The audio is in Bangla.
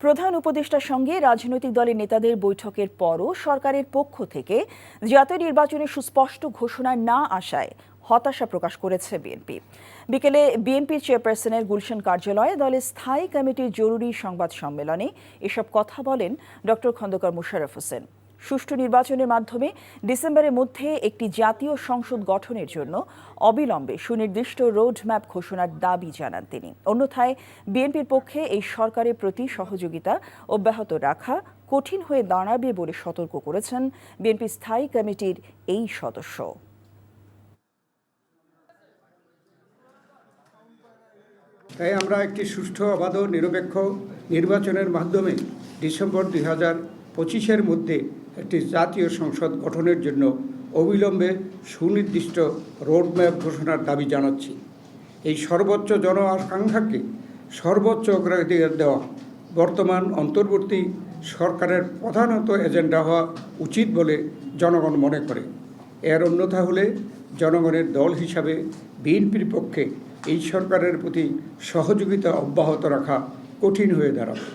প্রধান উপদেষ্টার সঙ্গে রাজনৈতিক দলের নেতাদের বৈঠকের পরও সরকারের পক্ষ থেকে জাতীয় নির্বাচনের সুস্পষ্ট ঘোষণা না আসায় হতাশা প্রকাশ করেছে বিএনপি। বিকেলে বিএনপির চেয়ারপারসনের গুলশান কার্যালয়ে দলের স্থায়ী কমিটির জরুরি সংবাদ সম্মেলনে এসব কথা বলেন ডক্টর খন্দকার মোশাররফ হোসেন। সুষ্ঠু নির্বাচনের মাধ্যমে ডিসেম্বরের মধ্যে একটি জাতীয় সংসদ গঠনের জন্য অবিলম্বে সুনির্দিষ্ট রোডম্যাপ ঘোষণার দাবি জানান তিনি। অন্যথায় বিএনপির পক্ষে এই সরকারের প্রতি সহযোগিতা অব্যাহত রাখা কঠিন হয়ে দাঁড়াবে বলে সতর্ক করেছেন বিএনপি স্থায়ী কমিটির এই সদস্য। তাই আমরা একটি সুষ্ঠু, অবাধ, নিরপেক্ষ নির্বাচনের মাধ্যমে ডিসেম্বর 2025-এর মধ্যে একটি জাতীয় সংসদ গঠনের জন্য অবিলম্বে সুনির্দিষ্ট রোডম্যাপ ঘোষণার দাবি জানাচ্ছি। এই সর্বোচ্চ জন আকাঙ্ক্ষাকে সর্বোচ্চ অগ্রাধিকার দেওয়া বর্তমান অন্তর্বর্তী সরকারের প্রধানত এজেন্ডা হওয়া উচিত বলে জনগণ মনে করে। এর অন্যথা হলে জনগণের দল হিসাবে বিএনপির পক্ষে এই সরকারের প্রতি সহযোগিতা অব্যাহত রাখা কঠিন হয়ে দাঁড়াবে।